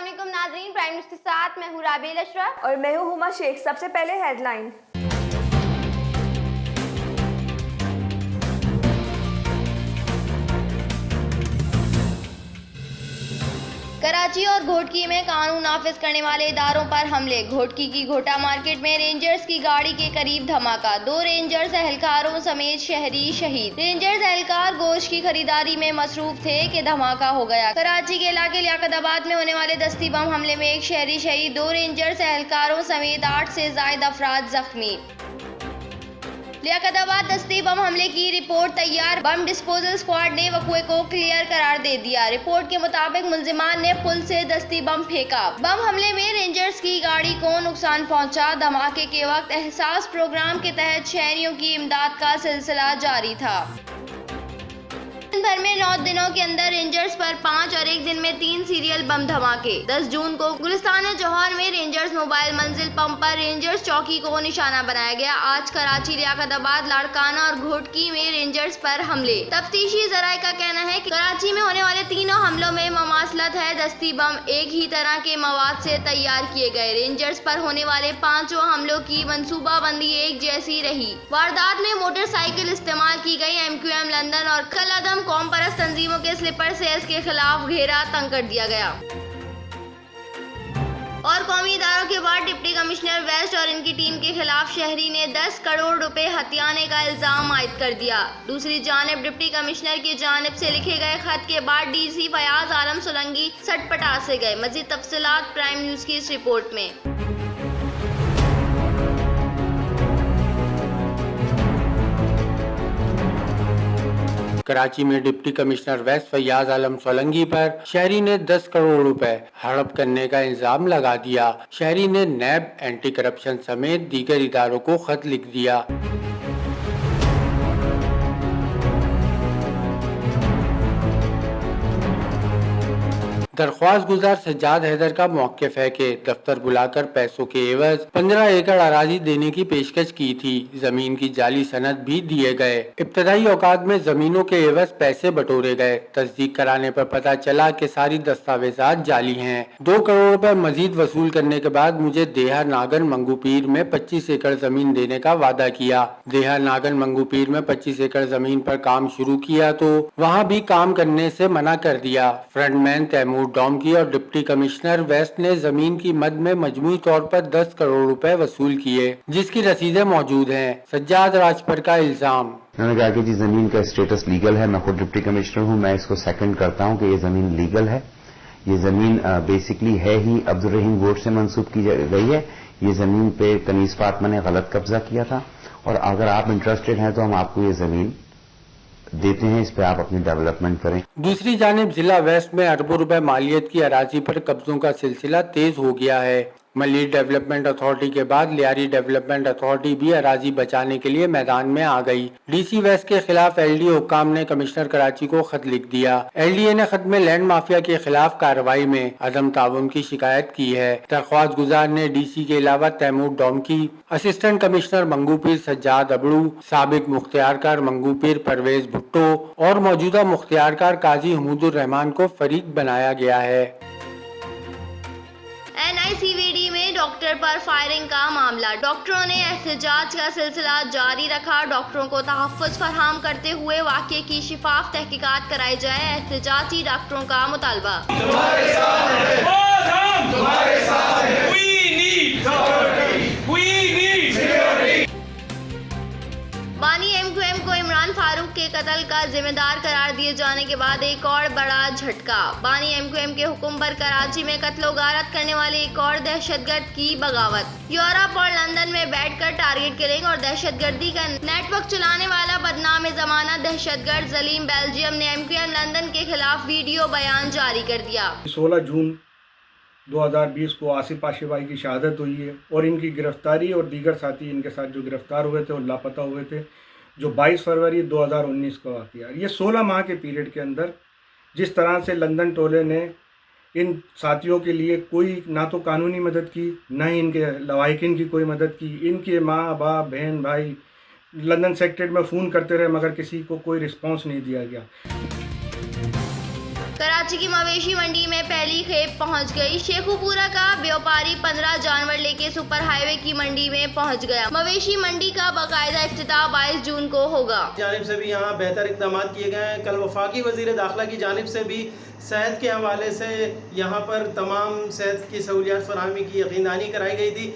अस्सलाम वालेकुम नाज़रीन, प्राइम न्यूज़ के साथ मैं हूँ राबेल अशरफ और मैं हूँ हुमा शेख। सबसे पहले हेडलाइन। कराची और घोटकी में कानून नाफिज करने वाले इदारों पर हमले। घोटकी की घोटा मार्केट में रेंजर्स की गाड़ी के करीब धमाका, 2 रेंजर्स एहलकारों समेत शहरी शहीद। रेंजर्स एहलकार गोश्त की खरीदारी में मसरूफ थे कि धमाका हो गया। कराची के इलाके लियाकताबाद में होने वाले दस्ती बम हमले में एक शहरी शहीद, 2 रेंजर्स एहलकारों समेत 8 से ज्यादा अफराद जख्मी। लियाकताबाद दस्ती बम हमले की रिपोर्ट तैयार, बम डिस्पोजल स्क्वाड ने वक़्वे को क्लियर करार दे दिया। रिपोर्ट के मुताबिक मुल्जिमान ने पुल से दस्ती बम फेंका। बम हमले में रेंजर्स की गाड़ी को नुकसान पहुंचा। धमाके के वक्त एहसास प्रोग्राम के तहत शहरियों की इमदाद का सिलसिला जारी था। दिन भर में 9 दिनों के अंदर रेंजर्स पर 5 और एक दिन में 3 सीरियल बम धमाके। 10 जून को गुलिस्तान जौहर में रेंजर्स मोबाइल मंजिल पंप पर रेंजर्स चौकी को निशाना बनाया गया। आज कराची, लियाकताबाद, लाड़काना और घोटकी में रेंजर्स पर हमले। तफ्तीशी जराये का कहना है कि कराची में होने वाले तीनों हमलों में ममासलत है। दस्ती बम एक ही तरह के मवाद से तैयार किए गए। रेंजर्स पर होने वाले 5 हमलों की मंसूबाबंदी एक जैसी रही। वारदात में मोटरसाइकिल इस्तेमाल की गई। MQM लंदन और कल कौम परस्त तंजीमों के स्लीपर सेल्स के खिलाफ घेरा तंग कर दिया गया। और कौमी इदारों के बाद डिप्टी कमिश्नर वेस्ट और इनकी टीम के खिलाफ शहरी ने 10 करोड़ रुपए हथियाने का इल्जाम आयद कर दिया। दूसरी जानिब डिप्टी कमिश्नर की जानिब से लिखे गए खत के बाद DC फयाज आलम सोलंकी सटपटा से गए। मजीद तफसीलात प्राइम न्यूज की इस रिपोर्ट में। कराची में डिप्टी कमिश्नर वेस्ट फयाज आलम सोलंकी पर शहरी ने 10 करोड़ रुपए हड़प करने का इल्जाम लगा दिया। शहरी ने नैब, एंटी करप्शन समेत दीगर इदारों को खत लिख दिया। दरख्वास्त गुजार सज्जाद हैदर का मौक़िफ़ है कि दफ्तर बुलाकर पैसों के एवज 15 एकड़ अराजी देने की पेशकश की थी। जमीन की जाली सनद भी दिए गए। इब्तदाई औकात में जमीनों के एवज पैसे बटोरे गए। तस्दीक कराने पर पता चला कि सारी दस्तावेजात जाली हैं। 2 करोड़ रुपए मजीद वसूल करने के बाद मुझे देहा नागन मंगूपीर में 25 एकड़ जमीन देने का वादा किया। देहा नागन मंगूपीर में 25 एकड़ जमीन पर काम शुरू किया तो वहाँ भी काम करने से मना कर दिया। फ्रंटमैन तैमूर डोमकी और डिप्टी कमिश्नर वेस्ट ने जमीन की मद में मजमूई तौर पर 10 करोड़ रुपए वसूल किए, जिसकी रसीदें मौजूद हैं। सज्जाद राजपर का इल्जाम। उन्होंने कहा कि जी जमीन का स्टेटस लीगल है। मैं खुद डिप्टी कमिश्नर हूं, मैं इसको सेकंड करता हूं कि ये जमीन लीगल है। ये जमीन बेसिकली है ही अब्दुल रहीम गोट से मंसूब की गई है। ये जमीन पे कनीज फातिमा ने गलत कब्जा किया था और अगर आप इंटरेस्टेड हैं तो हम आपको ये जमीन देते हैं, इस पे आप अपनी डेवलपमेंट करें। दूसरी जानिब जिला वेस्ट में अरबों रुपए मालियत की अराजी पर कब्जों का सिलसिला तेज हो गया है। मलिक डेवलपमेंट अथॉरिटी के बाद लियारी डेवलपमेंट अथॉरिटी भी अराजी बचाने के लिए मैदान में आ गई। DC वेस्ट के खिलाफ LDA हुक्काम ने कमिश्नर कराची को खत लिख दिया। LDA ने खत में लैंड माफिया के खिलाफ कार्रवाई में अदम ताउन की शिकायत की है। दरख्वास्त गुजार ने DC के अलावा तैमूर डोमकी, असिस्टेंट कमिश्नर मंगूपीर सज्जाद अबड़ू, साबिक मुख्तियारकार मंगूपीर परवेज भुट्टो और मौजूदा मुख्तियारकार काजी हमीदुर रहमान को फरीक बनाया गया है। NICVD में डॉक्टर पर फायरिंग का मामला। डॉक्टरों ने एहतजाज का सिलसिला जारी रखा। डॉक्टरों को तहफ़्फ़ुज़ फराहम करते हुए वाक़े की शिफाफ तहकीकात कराई जाए। एहतजाजी डॉक्टरों का मुतालबा। तुम्हारे साथ हैं। तुम्हारे साथ हैं। We need security. We need security. बानी MQM को इमरान फारूक के कत्ल का जिम्मेदार करार दिए जाने के बाद एक और बड़ा झटका। बानी MQM के हुक्म पर कराची में कत्लो गारत करने वाले एक और दहशतगर्द की बगावत। यूरोप और लंदन में बैठकर टारगेट किलिंग और दहशतगर्दी का नेटवर्क चलाने वाला बदनाम जमाना दहशतगर्द जलीम बेल्जियम ने MQM लंदन के खिलाफ वीडियो बयान जारी कर दिया। 16 जून 2020 को आसिफ आशिफाई की शहादत हुई है और इनकी गिरफ्तारी और दीगर साथी इनके साथ जो गिरफ्तार हुए थे और लापता हुए थे, जो 22 फरवरी 2019 को वाक़या। ये 16 माह के पीरियड के अंदर जिस तरह से लंदन टोले ने इन साथियों के लिए कोई ना तो कानूनी मदद की, ना ही इनके लवाहिकीन की कोई मदद की। इनके माँ बाप बहन भाई लंदन सेक्रेटेरिएट में फ़ोन करते रहे मगर किसी को कोई रिस्पॉन्स नहीं दिया गया। कराची की मवेशी मंडी में पहली खेप पहुंच गई। शेखुपुरा का व्यापारी 15 जानवर लेके सुपर हाईवे की मंडी में पहुंच गया। मवेशी मंडी का बाकायदा इफ्तिताह 22 जून को होगा। जानिब से भी यहाँ बेहतर इक़दाम किए गए हैं। कल वफाकी वज़ीर दाखिला की जानिब से भी सेहत के हवाले से यहाँ पर तमाम सेहत की सहूलियात फराहमी की यकीनदानी कराई गई थी।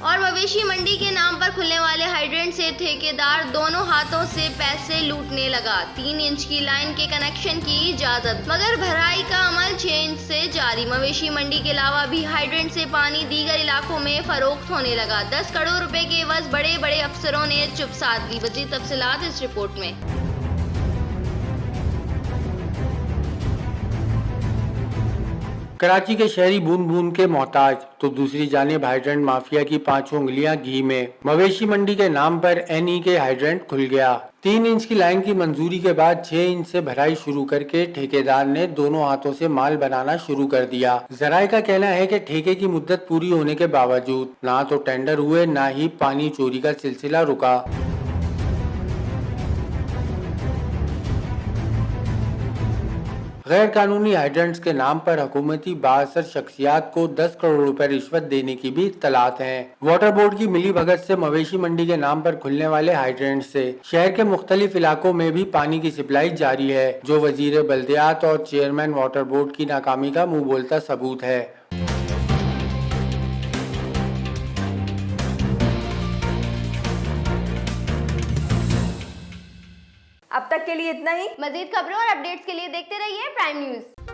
और मवेशी मंडी के नाम पर खुलने वाले हाइड्रेंट से ठेकेदार दोनों हाथों से पैसे लूटने लगा। 3 इंच की लाइन के कनेक्शन की इजाजत, मगर भराई का अमल 6 इंच से जारी। मवेशी मंडी के अलावा भी हाइड्रेंट से पानी दीगर इलाकों में फरोख्त होने लगा। 10 करोड़ रुपए के एवज बड़े बड़े अफसरों ने चुप साध ली। मज़ीद तफसीलात इस रिपोर्ट में। कराची के शहरी बूंद बूंद के मोहताज तो दूसरी जानिब हाइड्रेंट माफिया की 5 उंगलियां घी में। मवेशी मंडी के नाम पर एनई के हाइड्रेंट खुल गया। 3 इंच की लाइन की मंजूरी के बाद 6 इंच से भराई शुरू करके ठेकेदार ने दोनों हाथों से माल बनाना शुरू कर दिया। जराये का कहना है कि ठेके की मुद्दत पूरी होने के बावजूद ना तो टेंडर हुए, ना ही पानी चोरी का सिलसिला रुका। गैर कानूनी हाइड्रेंट्स के नाम पर हुकूमती बाअसर शख्सियात को 10 करोड़ रुपए रिश्वत देने की भी इत्तलात हैं। वाटर बोर्ड की मिली भगत से मवेशी मंडी के नाम पर खुलने वाले हाइड्रेंट से शहर के मुख्तलिफ इलाकों में भी पानी की सप्लाई जारी है, जो वजीर बल्दियात और चेयरमैन वाटर बोर्ड की नाकामी का मुंह बोलता सबूत है। अब तक के लिए इतना ही। मजीद खबरों और अपडेट्स के लिए देखते रहिए प्राइम न्यूज।